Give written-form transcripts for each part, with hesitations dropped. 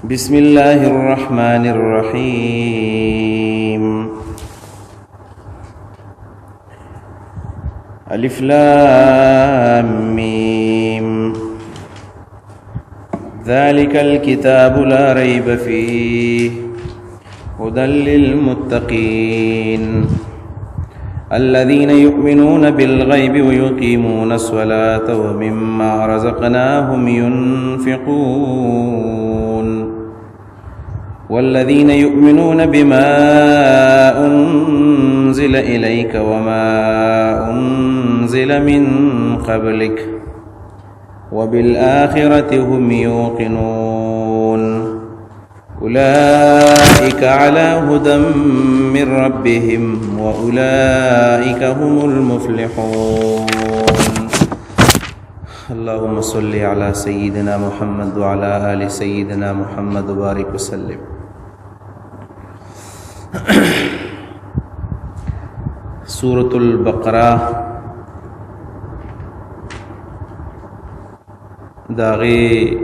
بسم الله الرحمن الرحيم الف لام ميم ذلك الكتاب لا ريب فيه هدى للمتقين الذين يؤمنون بالغيب ويقيمون الصلاة ومما رزقناهم ينفقون والذين يؤمنون بما أنزل إليك وما أنزل من قبلك وبالآخرة هم يوقنون أولئك على هدى من ربهم وأولئك هم المفلحون اللهم صل على سيدنا محمد وعلى آل سيدنا محمد وبارك وسلم سورة البقرة داغي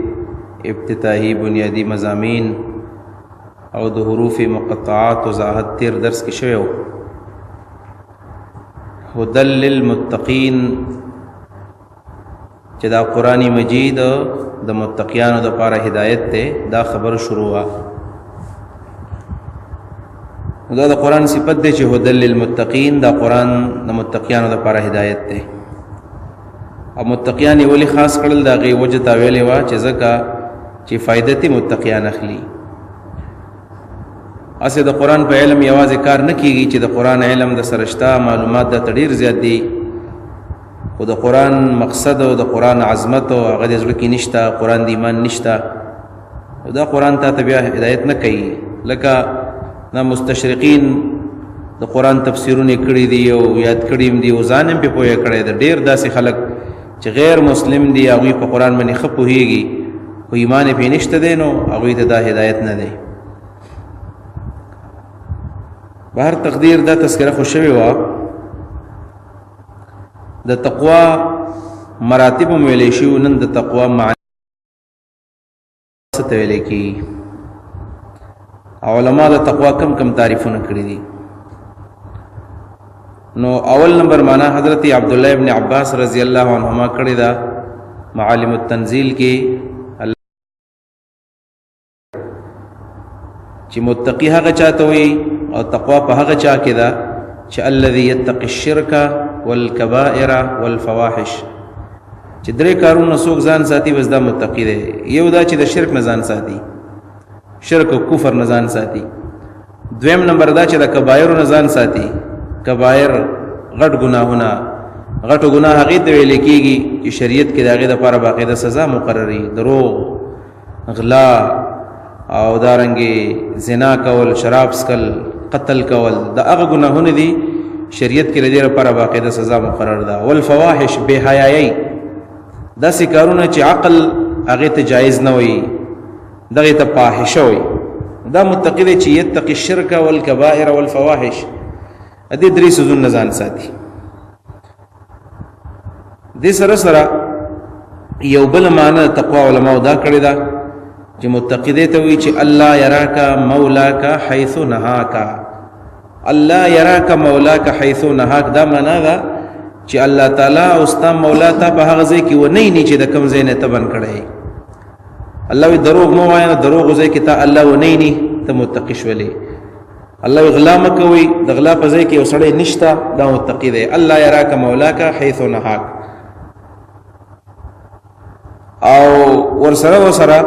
ابتدائی بنیادی مضامین او د حروف مقطعات وضاحت تیر درس کې شوی و. هدى للمتقین چې دا قرآن مجید د متقیانو د پاره هدایت ته دا خبر شروع وا. دا د قرآن صفت دی چې هدى للمتقین دا قرآن د متقیانو د پاره هدایت ته او متقیان ولی خاص کړل دا غي وجه تا ویلې وا چې ځکه چې فائدتي متقیان اخلي. اسه د قرآن په علم یوازې کار نه کیږي چې د قرآن علم د سرشتہ معلومات د تډیر زیات دي او د قرآن مقصد او د قرآن عظمت او هغه د ځل کې نشته قرآن د ایمان نشته او دا قرآن ته بیا هدایت نه کوي. لکه دا مستشرقین د قرآن تفسیرونه کړی دي او یاد کړیم دي او ځانم په پوهه کړی د ډیر داسې خلک چې غیر مسلم دي هغه په قرآن باندې خپوهيږي او ایمان په نشته دي نو هغه ته دا هدایت نه دی. بهر تقدیر دا تذکرہ خوشوي وا د تقوا مراتب ویلې شو. نن د تقوا معنی څه ویلې کی علماء د تقوا کم تعریفونه کړی دي. نو اول نمبر معنا حضرت عبد الله ابن عباس رضی الله عنهما کړی دا معالم التنزیل کې چې متقی هغه چاته وي او تقوا په هغه چا کې دا چې الذي يتقي الشرك والكبائر والفواحش چې درې کارونه څوک ځان ساتي بس دا متقی دی. یو دا چې د شرک نه ځان ساتي، شرک او کفر نه ځان ساتي. دویم نمبر دا چې د کبائر نه ځان ساتي. کبائر غټ ګناهونه، غټو ګناه هغه ته ویل کېږي چې شریعت کې داغه د لپاره باقاعده سزا مقرري. دروغ، غلا او دارنګي زنا کول، شراب سکل، قتل کول، دا هغه ګناهونه دي شریعت کې لري لپاره باقاعده سزا مقرر ده. والفواحش بے حیايي، دا سکارونه چې عقل هغه ته جایز نه وي دغه ته فاحشه وي. دا متقی دی چې یتقي الشرك والكبائر والفواحش ادي درې سوزونه ځان ساتي. دې سره سره یو بل معنی تقوا علماء دا کړی دا چې متقی دی ته وی چې الله يراك مولاك حيث نهاك. الله يراك مولاك حيث نهاك دا معنا دا چې الله تعالی او ستا مولا ته په هغه ځای کې و نه ني چې د کوم ځای نه تبن کړي. الله وی دروغ مو وایي، دروغ ځای کې ته الله و نه ني ته متقی شولې. الله غلا مکوي، د غلا په ځای کې وسړې نشتا، دا متقی دی. الله يراك مولاك حيث نهاك. او ورسره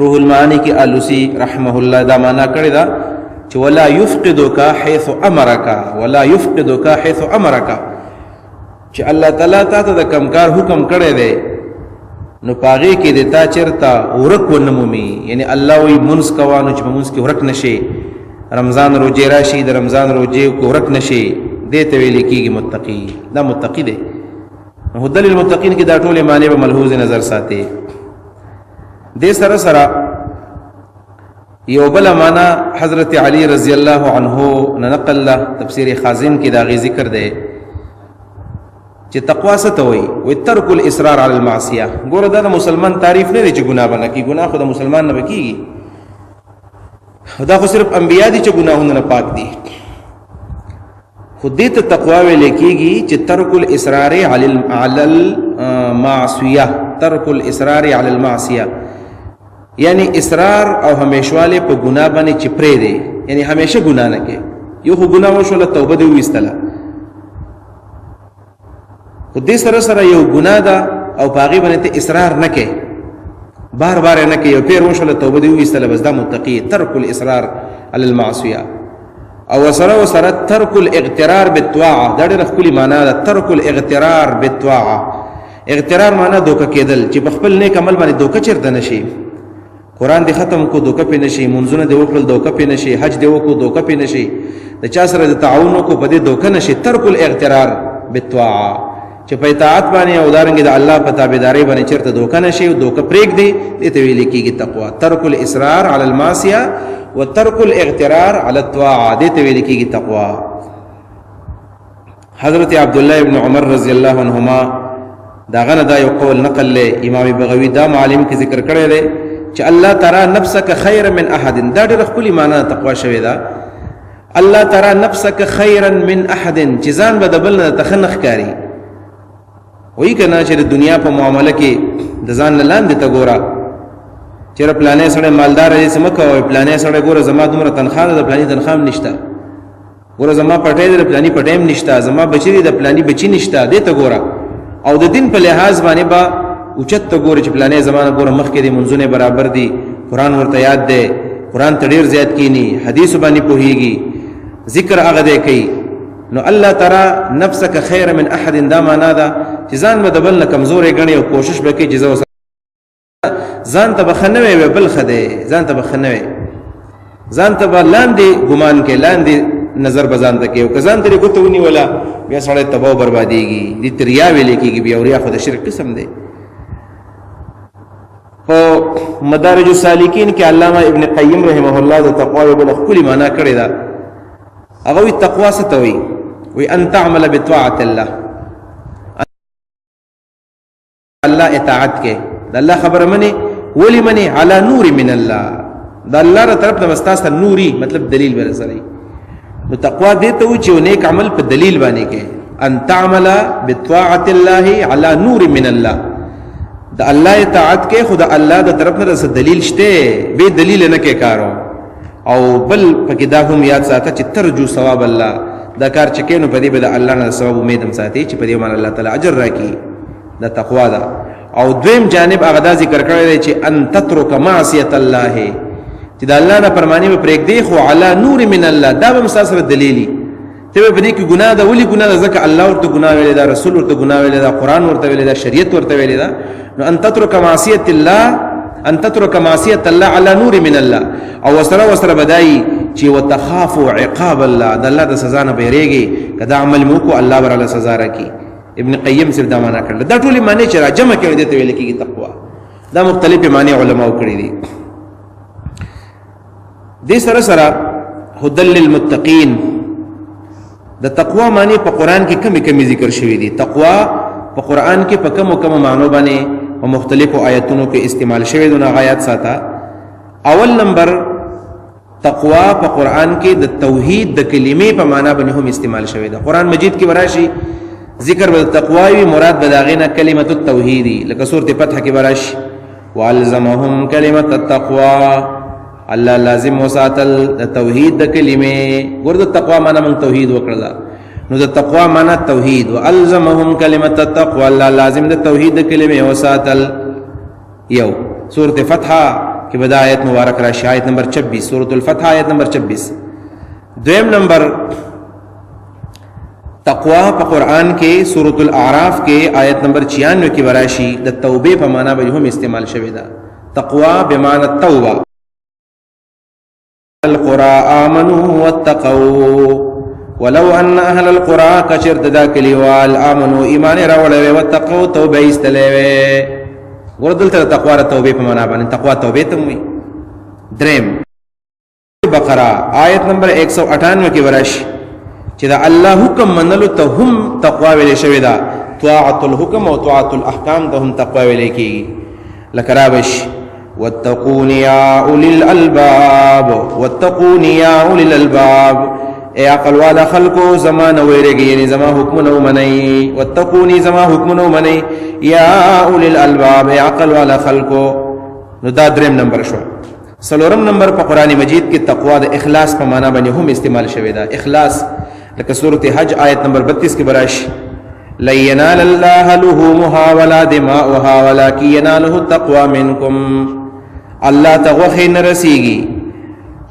روح المعانی کی آلوسی رحمه الله دا معنا کړی دا چې ولا يفقدك حيث امرك، ولا يفقدك حيث امرك، چې الله تعالی ته د کمکار حکم کړی دی نو پاغي کې د تا چرتا ورک ونمومي. یعنی الله وی منس کوانو چې منس کې ورک نشي، رمضان روزه راشي د رمضان روزه کو ورک نشي، دته ویل کېږي متقی. دا متقی دی. هدى للمتقین کې دا ټول معنی په ملحوظ نظر ساتي. دې سره سره یو بل معنا حضرت علی رضی الله عنه نقل له تفسیر خازن کې دا غي ذکر دی چې تقوا څه ته وایي؟ وایي ترک الاصرار علی المعصیه. ګوره دا د مسلمان تعریف نه دی چې ګناه به نه کړي، ګناه خو د مسلمان نه به کېږي، دا خو صرف انبیا دي چې ګناهونه نه پاک دي. خو دې ته تقوا ویل کېږي چې ترک الاصرار علی المعصیه، ترک الاصرار علی المعصیه، یعنی اصرار او همیشواله په ګناه باندې چې پرې دی، یعنی همیشه ګناه نه کوي. یو خو ګناه وشوله توبه دې ویستله، خو دې سره سره یو ګناه ده او په هغې باندې ته اصرار نه کوي، بار بار نه کوي، یو پیر وشوله توبه دې ویستله، بس دا متقي. ترک الاصرار علی المعصیه. او وسره ترک الاغترار بالطاعه، دا ډېره ښکلې معنا ده. ترک الاغترار بالطاعه، اغترار معنا دوکه کېدل، چې په خپل نیک عمل باندې دوکه چېرته نه شي. قرآن دې ختم کو دوکه پې نه شي، منځونه دې وکړل دوکه پې نه شي، حج دې وکړو دوکه پې نه شي، د چا سره د تعاون وکړو په دې دوکه نه شي. ترک الاغترار بالطاعه، چې په اطاعت باندې او دارنګې د الله په تابعدارۍ باندې چېرته دوکه نه شي، دوکه پرېږدي، دې ته ویل کېږي تقوا. ترک الاصرار علی المعصیه و ترک الاغترار علی الطاعه، دې ته ویل کېږي تقوا. حضرت عبدالله ابن عمر رضی الله عنهما داغه نه دا یو قول نقل له امام بغوی دا معلم کې ذکر کړی دی چې الله ترى نفسك خيرا من احد. دا ډېره ښکلې معنا تقوا شوې ده. الله ترى نفسك خيرا من احد، چې ځان به د بل نه ته ښه نه ښکاري. وایي که نه چې د دنیا په معامله کې د ځان نه لاندې ته ګوره، چېرې پلانی سړی مالدار دی څه مه کوئ، پلانی سړی ګوره زما دومره تنخواه ده، د پلاني تنخواه هم نشته، ګوره زما پټی دی د پلاني پټی هم نشته، زما بچي دی د پلاني بچي نشته، دې ته ګوره. او د دین په لحاظ باندې به اوچت ته ګوري چې پلانې زمانه ګوره مخکې دی، منځونه برابر دي، قرآن ورته یاد دی، قرآن ته ډېر زیات کینی، حدیثو باندې پوهېږي، ذکر هغه دی کوي. نو الله تعالی نفسک خیر من احد، دا معنا ده چې ځان به د بل نه کمزوری ګڼي او کوشش به کوي چې زه ځان ته به ښه نه وی بل ښه دی، ځان ته به ښه نه وی، ځان ته به لاندې ګمان کوي، لاندې نظر به ځان ته کوي. او که ځان ته یې ګوته ونیوله بیا سړی تباه او بربادېږي. دې ته ریا ویلی کېږي بیا، او ریا خو د شرک قسم دی. په مدارج السالکین کې علامه ابن قیم رحمه الله د تقوا یو بله ښکلې معنا کړې ده. هغه وایي تقوا څه ته وایي؟ وایي ان تعمل بطاعت الله، الله اطاعت کې د الله خبره منې. ولې منې؟ علی نور من الله، د الله ر طرف نه مستا سره نوري، مطلب دلیل به سره. نو تقوا دې ته وایي چې نیک عمل په دلیل باندې کې. ان تعمل بطاعت الله علی نور من الله، د الله اطاعت کې خود الله د طرف نه رس دلیل شته، به دلیل نه کې کارو. او بل پکې دا هم یاد ساته چې ترجو ثواب الله، دا کار چې کینو په دې به د الله نه ثواب امید هم ساتي چې په دې باندې الله تعالی اجر راکړي. دا تقوا ده. او دویم جانب هغه دا ذکر کړی دی چې ان تترک معصیت الله، چې د الله نه فرمانی به پرېږدي خو علی نور من الله، دا به مساسره دلیلی. ته به دې کې ګناه ده، ولې ګناه ده؟ ځکه الله ورته ګناه ویلې ده، رسول ورته ګناه ویلې ده، قرآن ورته ویلې ده، شریعت ورته ویلې ده. نو ان تترک معصیت الله، ان تترک معصیت الله علی نور من الله. او وسره بدایي چې وتخاف عقاب الله، د الله د سزا نه بیریږي، کدا عمل مو کو الله ورله سزا راکړي. ابن قیم صرف دا معنا کړل. دا ټولې معنی چې راجمع کړي دي ته ویل کېږي تقوا. دا مختلفې معنی علماو کړي دي. دې سره سره هدل للمتقین، د تقوا معنی په قرآن کې کمی ذکر شوی دي. تقوا په قرآن کې په کمو معنو باندې په مختلفو آیتونو کې استعمال شوی دي. آیات ساته اول نمبر تقوا په قرآن کې د توحید د کلمې په معنا باندې هم استعمال شوی ده. قرآن مجید کې وراشي ذکر د تقوا وی، مراد به داغې نه کلمت التوحید، لکه سورۃ فتح کې وراشي والزمهم کلمت التقوا، الله لازم وساتل د توحید د کلمې. ګور د تقوا معنا موږ توحید وکړل، نو د تقوا معنا توحید. والزمهم کلمت التقوا، الله لازم د توحید د کلمې وساتل. یو سورۃ فتح کې بدایت مبارک راشي، آیت نمبر 26، سورۃ الفتح آیت نمبر 26. دویم نمبر تقوا په قرآن کې سورۃ الاعراف کې آیت نمبر 96 کې وراشي د توبې په معنا به هم استعمال شوی ده. تقوا بمعنى التوبه. القرى آمنوا واتقوا ولو ان اهل القرى کچر ددا کلیوال آمنوا ایمان راوړل واتقوا توبه استلوي. وردل ته تقوا توبه په معنا باندې تقوا توبه ته وي. دریم بقره آیت نمبر 198 کې وراشي چې دا الله حکم منلو ته هم تقوا ویل شوی دا. طاعت الحکم او طاعت الاحکام ته هم تقوا ویل کیږي. لکه رابش واتقون یا اولی الالباب، واتقون یا اولی الالباب، اے عقل والا خلقو زمان ویرگی، یعنی زما حکم نو منئی، واتقونی زما حکم نو منئی، یا اولی الالباب، اے عقل والا خلقو. نو دا درم نمبر شو. سلورم نمبر په قرآن مجید کې تقوا د اخلاص په معنا باندې هم استعمال شوی دا. اخلاص لکه سورۃ حج آیت نمبر 32 کې براشي لن ينال الله لحومها ولا دماؤها ولكن يناله التقوى منكم. الله تغوخی نرسیگی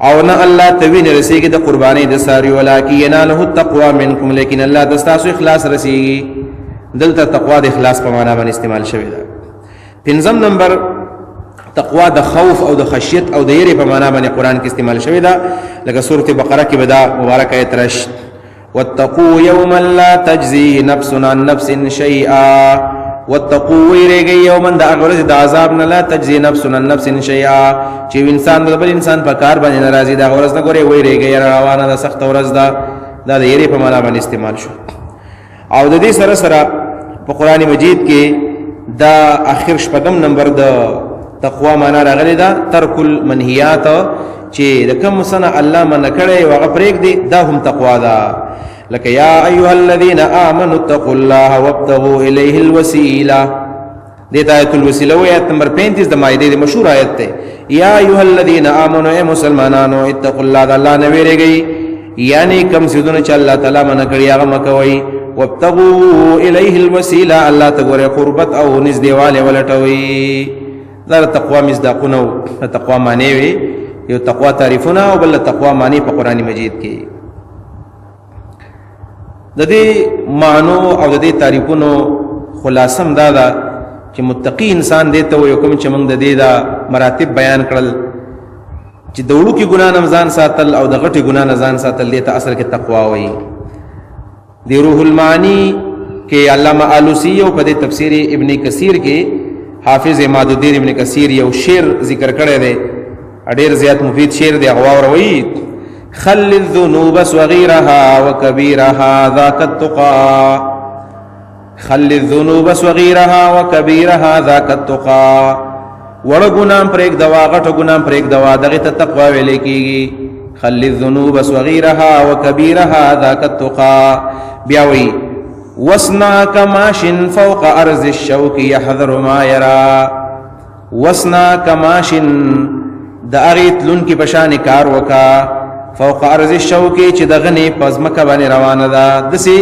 او نه الله توی نرسیگی د قربانی د ساری، ولكن يناله التقوى منكم، لیکن الله دستاسو اخلاص رسیگی. دلته تقوا د اخلاص په معنا باندې استعمال شوی دا. پنځم نمبر تقوا د خوف او د خشیت او د یری په معنا باندې قران کې استعمال شوی دا. لکه سورۃ بقره کې بدا مبارک آیت راشي واتقوا يوما لا تجزي نفس عن نفس شيئا، واتقوا ويرګي یوما د اغرض د عذاب نه لا تجزي نفس عن نفس شيئا، چې انسان د بل انسان په کار باندې ناراضي دا ورځ نه ګوري ويرګي روانه د سخت ورځ دا د یری په معنا باندې استعمال شو. او د دې سره سره په قران مجید کې دا اخر شپږم نمبر د تقوا معنا راغلی دا ترک المنهیات، چې د کوم سنه الله من کړي او هغه پرېږ دي، دا هم تقوا ده. لکه یا ایها الذین آمنوا اتقوا الله وابتغوا الیه الوسیله، دې آیت الوسیله و آیت نمبر 35 د مائده د مشهور آیت ته. یا ایها الذین آمنوا ای مسلمانانو اتقوا الله، د الله نه ویریږئ، یعنی کوم سيزونه چې الله تعالی من کړي هغه مکوئ. وابتغوا الیه الوسیله، الله ته ګوره قربت او نږدېواله ولټوئ. دا تقوا مصداقونه تقوا معنی وي، یو تقوا تعریفونه او بل تقوا معنی په قران مجید کې. د دې معنو او د دې تعریفونو خلاصم دا ده چې متقی انسان دې ته یو کوم چې موږ د دې دا مراتب بیان کړل چې د وړو کې ګناه نه ځان ساتل او د غټي ګناه نه ځان ساتل دې ته اصل کې تقوا وایي. دی روح المعانی کې علامہ آلوسی او په دې تفسیر ابن کثیر کې حافظ عماد الدین ابن کثیر یو شعر ذکر کړی دی، ډېر زیات مفید شعر دی. هغه وروي خل الذنوب صغيرها وكبيرها ذاك التقى، خل الذنوب صغيرها وكبيرها ذاك التقى، وړ ګنام پرېګ دوا غټ ګنام پرېګ دوا دغه ته تقوا ویل کیږي. خل الذنوب صغيرها وكبيرها ذاك التقى. بیا وی وصنع كماش فوق ارض الشوك يحذر ما يرى، وصنع كماش د اغیت لون کی پشان کار وکا فوق ارض الشوك چې دغنی پزمکه باندې روانه ده. دسی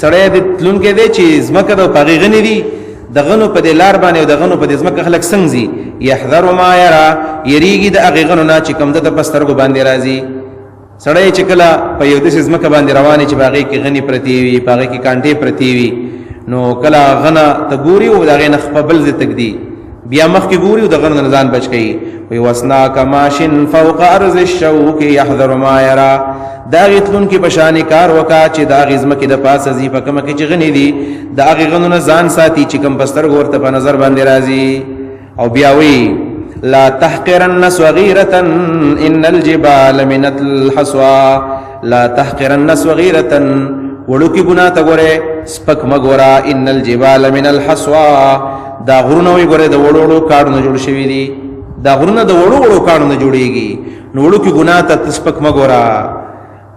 سړی د لون کې دی چې زمکه د پغی غنی دی، دغنو په دلار باندې او دغنو په زمکه خلق څنګه يحذر ما يرى، یریږي د اغیغنو نه چې کوم د پسترګو باندې راځي. سړی چې کله په یو د زمکه باندې روانه چې باغې کې غنی پرتی وي، باغې کې کانټې پرتی وي، نو کله غنه ته ګوري او دغه نخ په بل ز تکدي بیا مخ کې ګوري او دغه نه ځان بچ کی. وی وسنا کماشن فوق ارض الشوك يحذر ما يرى، دا غتلون کې بشان کار وکا چې دا غزم کې د پاسه زی په کومه کې چې غنی دي دا غغنو نه ځان ساتي چې کوم بستر ورته په نظر باندې راځي. او بیا وی لا تحقرن صغيرة ان الجبال من الحصوى، لا تحقرن صغيرة وړو کې ګناه ته ګوره سپک مګورا، ان الجبال من الحصوى دا غرونه وی ګوره د وړو کاڼو جوړ شوی دي، دا غرونه د وړو کاڼو جوړیږي، نو وړو کې ګناه ته سپک مګورا.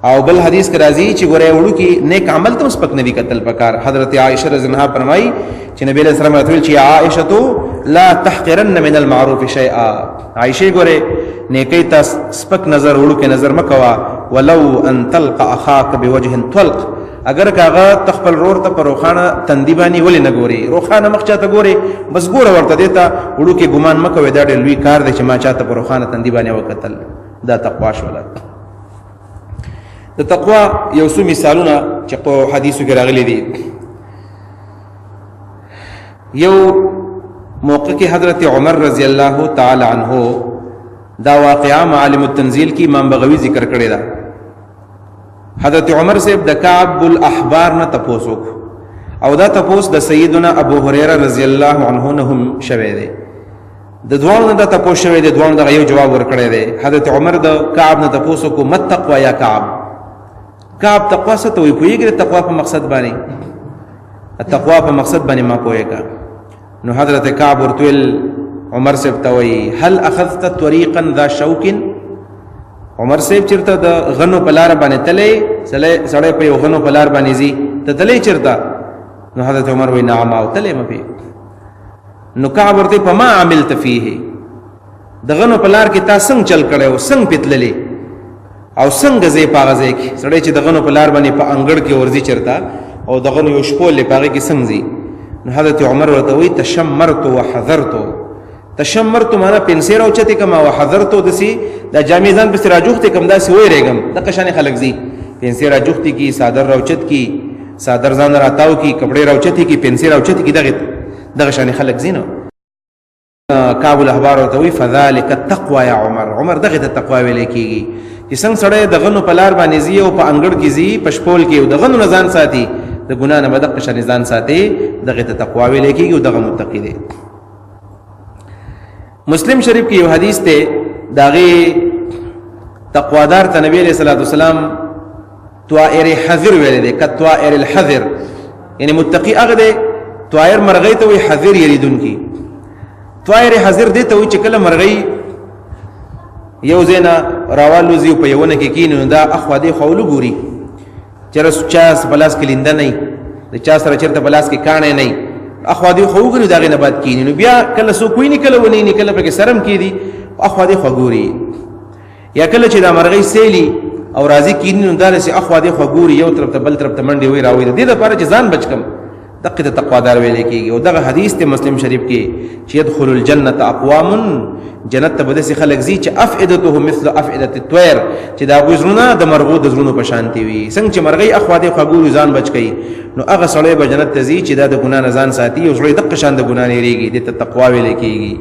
او بل حدیث کې راځي چې ګوره وړو کې نیک عمل ته سپک نه دي قتل پکار. حضرت عائشہ رضی الله عنها فرمایي چې نبی علیہ السلام راته چې عائشہ تو لا تحقرن من المعروف شيئا، عائشہ ګوره نیکی ته سپک نظر وړو کې نظر مکوا. ولو ان تلقى اخاك بوجه طلق، اگر کاغه تخپل رور ته پروخانه تندیبانی ولې نه ګوري، روخانه مخ چاته ګوري بس ګوره ورته دیتا وړو کې ګمان مکوي. دا ډېر لوی کار دی چې ما چاته پروخانه تندیبانی وکتل. دا تقوا شولا. د تقوا یو څو مثالونه چې په حدیثو کې راغلي دي. یو موقع کې حضرت عمر رضی الله تعالی عنہ دا واقعا معالم التنزیل کی امام بغوی ذکر کړی دا. حضرت عمر سے د کعب الاحبار نه تپوسو او دا تپوس د سیدنا ابو هريره رضی الله عنه نه هم شوه دی. د دوانو نه د تپوس شوه دی، دوانو د یو جواب ورکړی دی. حضرت عمر د کعب نه تپوسو کو مت تقوا یا کعب، کعب تقوا څه ته وي؟ پوهیږي تقوا په مقصد باندې؟ تقوا په مقصد باندې ما پوهېږه. نو حضرت کعب ورته ویل عمر صاحب ته وایي هل اخذت طریقا ذا شوک؟ عمر صاحب چېرته د غنو په لاره باندې تللی؟ سړی په یو غنو په لار باندې ځي، ته تللی چېرته؟ نو حضرت عمر وایي نعم او تللی مه پې. نو کعب ورته په ما عملت فیه، د غنو په لار کې تا څنګه چل کړی او څنګه پې تللی او څنګه ځې په هغه ځای کې؟ سړی چې د غنو په لار باندې په انګړ کې ورځي چېرته او د غنو یو شپول دی په هغې کې څنګه ځي؟ نو حضرت عمر ورته وایي تشمرت وحذرتو. تشمرتو معنا پنسیر اوچتې کم او حذرتو داسې دا جامې ځان پسې راجوختې کم داسې ویرېږم. دغه شانې خلک ځي پنسیر راجوختې کي، صادر راوچت کي، صادر ځان راتاو کي، کپړې راوچتې کي، پنسیر راوچتې کي، دغه شانې خلک ځي. نو کعب الاحبار ورته وایي فذلک التقوى یا عمر. عمر دغې ته تقوا ویلی کېږي چې څنګه سړی د غنو په لار باندې ځي او په انګړ کې ځي په شپول کې او د غنو نه ځان ساتي، د ګناه نه به دغه شانې ځان ساتي، دغې ته تقوا ویلی کېږي او دغه متقي دی. مسلم شریف کې یو حدیث دی، د هغې تقوادار ته نبی علیه صلات وسلام طائر حذر ویلی دی، کطائر الحذر، یعنی متقي هغه دی. طائر مرغۍ ته وایي، حذر یریدونکي. طائر حذر دی ته وایي چې کله مرغۍ یو ځای نه راوالوځي او په یو ونه کې کښېني نو دا اخوا دې خوا ولګوري چېرې چا په لاس کې لینده نه وي، د چا سره چېرته په لاس کې کاڼی نه وي، اخوا دې خوا وګوري، د هغې نه بعد کښېني. نو بیا کله څوک ویني کله ونیني، کله پکې سرم کېدي، اخوا دې خوا ګوري. یا کله چې دا مرغۍ سیلي او راځي کښېني نو داسې اخوا دې خوا ګوري، یو طرف ته بل طرف ته منډې وایي راوایي، د دې دپاره چې ځان بچ کړم. دقه ته تقوادار ویلی کېږي. او دغه حدیث ته مسلم شریف کې چې يدخل الجنة اقوام، جنت ته به داسې خلک ځي چې افئدتهم مثل افئدة الطير، چې د هغوی زړونه د مرغو د زړونو په شانتې وي. څنګه چې مرغۍ اخوا دې خوا ګوري ځان بچ کوي، نو هغه سړی به جنت ته ځي چې دا د ګناه نه ځان ساتي او زړه دقه شان د ګناه نه یېرېږي. دې ته تقوا ویلی کېږي.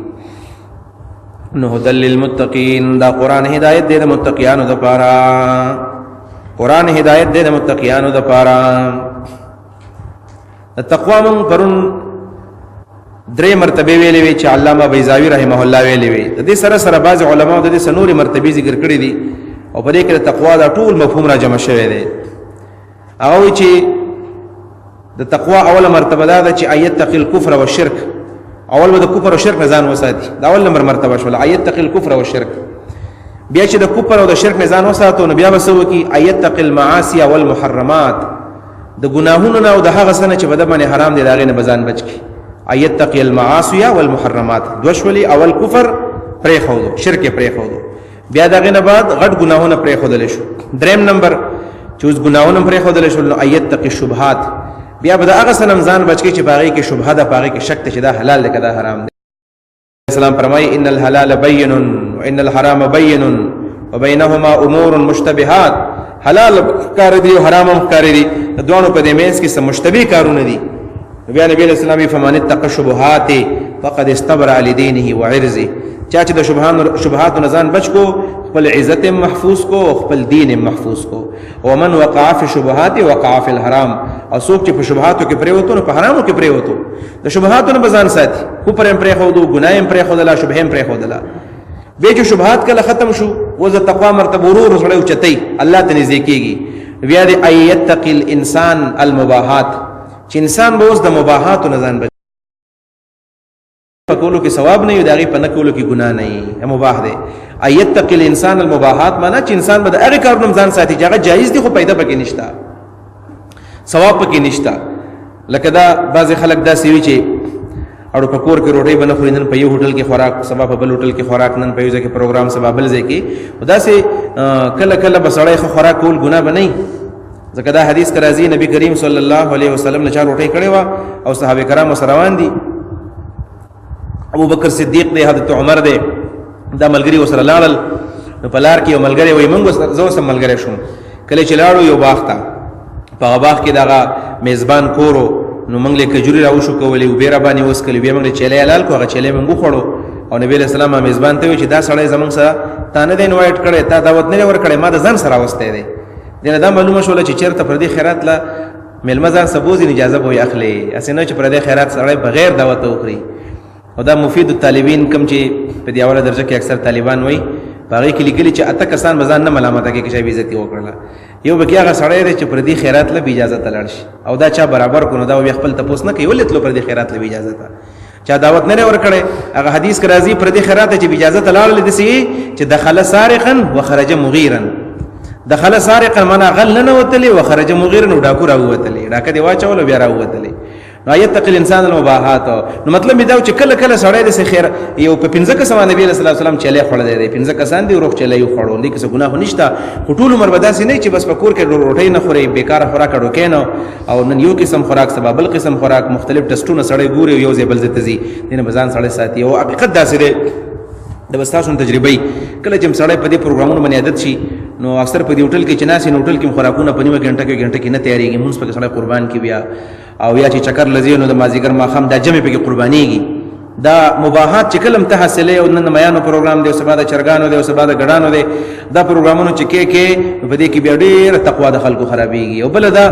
نو هدى للمتقین، دا قرآن هدایت دی د متقیانو دپاره. قرآن هدایت دی د متقیانو دپاره. تقوا من پرون درې مرتبه ویلې وي چې علامه بیضاوی رحمه الله ویلې وي. د دې سره سره بعض علماء د دې سنوري مرتبه ذکر کړې دي او په دې کې د تقوا دا ټول مفهوم را جمع شوی دی. هغه وایي چې د تقوا اوله مرتبه دا ده چې ایتقي الکفر والشرک. اول به د کفر او شرک نه ځان وساتي، دا اول نمبر مرتبه شوله، ایتقي الکفر والشرک. بیا چې د کفر او د شرک نه ځان وساتو نو بیا به څه وکړي؟ ایتقي المعاصي والمحرمات، د ګناهونو نه او د هغه څه نه چې په ده باندې حرام دی د هغې نه به ځان بچ کړي. ایتقي المعاصي والمحرمات، دوه شولې، اول کفر پرېښودو، شرک یې پرېښودو، بیا د هغې نه بعد غټ ګناهونه پرېښودلی شو. درېم نمبر چې اوس ګناهونه پرېښودلی شول نو ایتقي الشبهات، بیا به د هغه څه نه ځان بچ کړي چې په هغې کې شبهه ده، په هغې کې شک دی چې دا حلال دی که دا حرام دی. اسلام فرمایي ان الحلال بین وان الحرام بین وبینهما امور مشتبهات. حلال کار دی او حرام هم کار دی، د دوانو په دې منځ کې څه مشتبه کارونه دي. بیا نبی علیہ السلام فمن اتقى الشبهات فقد استبرأ لدینه وعرضه، چا چې د شبهاتو نه ځان بچ کو، خپل عزت محفوظ کو، خپل دین محفوظ کو. ومن وقع فی الشبهات وقع فی الحرام، او څوک چې په شبهاتو کې پرېوتو نو په حرامو کې پرېوتو. د شبهاتو نه به ځان ساتي، کفر هم پرېښودو، ګناه هم پرېښودله، شبهه هم پرېښودله. بیا چې شبهات کله ختم شو اوس د تقوا مرتبه ورو سړی اوچتوي، الله ته نږدې کېږي. بیا د ان یتقي الانسان المباحات، چې انسان به اوس د مباحاتو نه ځان بچي، په کولو کې ثواب نه وي، د هغې په نه کولو کې ګناه نه وي، مباح دی. ان یتقي الانسان المباحات معنا چې انسان به د هغې کارونو هم ځان ساتي چې هغه جایز دي خو پیدا پکې نشته، ثواب پکې نشته. لکه دا بعضې خلک داسې وي چې اړو په کور کې روټۍ به نه خوري، نن په یو هوټل کې خوراک، سبا په بل هوټل کې خوراک، نن په یو ځای کې پروګرام، سبا بل ځای کې. داسې کله کله به سړی ښه خوراک کول ګناه به نه وي، ځکه دا حدیث کې راځي نبی کریم صلی الله علیه وسلم نه چا روټۍ کړې وه او صحابه کرام ورسره روان دي، ابو بکر صدیق دی، حضرت عمر دی، دا ملګري ورسره لاړل. نو په لار کې یو ملګری وایي موږ زه اوس هم ملګری شوم. کله چې لاړو یو باغ ته، په هغه باغ کې دغه میزبان کور و، نو موږ له کجوري راوشوکولې، اوبې راباندې وڅښلې، بیا موږ له چیلې حلال کړو، هغه چیلې موږ وخوړو. او نبي علیه السلام میزبان ته وایي چې دا سړی زموږ سره تا نه دی انوایټ کړی، تا دعوت نه دی ورکړی، ما د ځان سره راوستی دی. دې نه دا معلومه شوله چې چېرته پردي خیرات له مېلمه ځان سره بوځي اجازه به یې اخلي، هسې نه چې پردی خیرات سړی بغیر دعوته وخوري. او دا مفید الطالبین کوم چې په دې اوله درجه کې اکثر طالبان وایي، په هغې کې لیکلي چې اته کسان به ځان نه ملامته کړي که چا بې عزتي وکړله. یو به هغه سړی دی چې پر دې خیرات له اجازه ته لاړ شي او دا چا برابر کو نو دا بیا خپل تپوس نه کوي ولې تلو پر دې خیرات له اجازه ته چا دعوت نه ورکړي هغه حدیث کې راځي پر دې خیرات چې اجازه ته لاړل دي سي چې دخل سارقا وخرج مغيرا دخل سارقا معنا غل نه وتلی وخرج مغيرا نو ډاکو راوتلی ډاکه دی واچول بیا راوتلی نو يتقي الانسان المباحات نو مطلب دا چې کله کله سړی د خیر یو په 15 کسان نبی صلی الله علیه وسلم چلے خړل دی 15 کسان دی روغ چلے یو خړول دي که څه ګناه نشته ټول عمر بداسي نه چې بس په کور کې روټي نه خوري بیکاره خوراک اډو کینو او نن یو قسم خوراک سبب بل قسم خوراک مختلف ټسټونه سړی ګوري یو ځای بل ځای تزي دنه بزان سړی ساتي او حقیقت داسې دی د بستاسو تجربه کله چې سړی په دې پروګرامونو باندې عادت شي نو اکثر په دې هوټل کې چناسي هوټل کې خوراکونه په نیمه غنټه کې نه تیاریږي مونږ په سړی قربان کې بیا او یا چې چکر لذینو د مازیګر ماخام د جمع په کې قربانيږي دا مباحات چې کلم ته حاصله او نن میانو پروګرام دی او سبا د چرګانو دی او سبا د غډانو دی دا پروګرامونو چې کې په دې کې بیا ډېر تقوا د خلکو خرابېږي او بل دا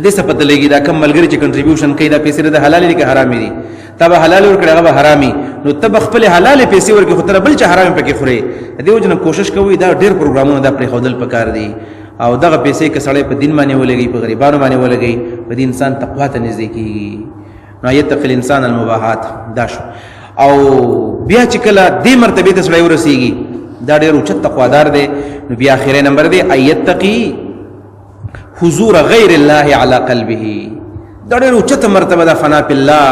دې څه پته لګي دا کم ملګری چې کنټریبیوشن کوي دا پیسې د حلال دي که حرام دي تبه حلال ورکړي هغه حرامي نو تب خپل حلال پیسې ورکړي خو تر بل چې حرام پکې خوري دې وجنه کوشش کوي دا ډېر پروګرامونه دا پر خودل پکار دي او دغه پیسې کې سړی په دین باندې ولګي په غریبانو باندې ولګي په دې انسان تقوا ته نږدې کیږي نو يتقي الانسان المباحات دا شو او بیا چې کله دې مرتبه ته سړی ورسیږي دا ډېر اوچت تقوادار دی نو بیا اخیری نمبر دی ايتقي حضور غیر الله على قلبه دا ډېر اوچت مرتبه ده فنا بالله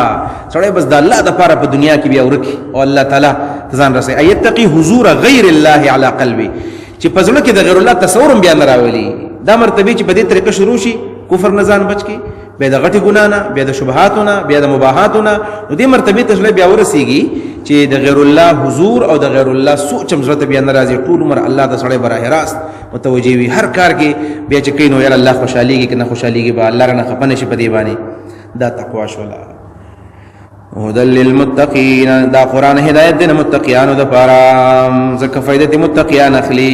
سړی بس د الله د پاره په دنیا کې بیا ورکی او الله تعالی ځان رسي ايتقي حضور غیر الله على قلبه چې په ځل کې د غیر الله تصور بیا نه راولي دا مرتبه چې په دې طریقه شروع شي کفر نه ځان بچ کی بیا د غټي ګنا نه بیا د شبهات نه بیا د مباحات نه نو دې مرتبه ته بیا ورسیږي چې د غیر الله حضور او د غیر الله سوچ مزرت بیا ناراضي ټول عمر الله د سړی براه راست متوجي وي هر کار کې بیا چې کینو یا الله خوشاليږي کنه خوشاليږي به الله رنه خپنه شي په دی باندې دا تقوا شولا هدل للمتقین دا قران هدایت د متقینانو د پاره زکه فائدې متقیان اخلي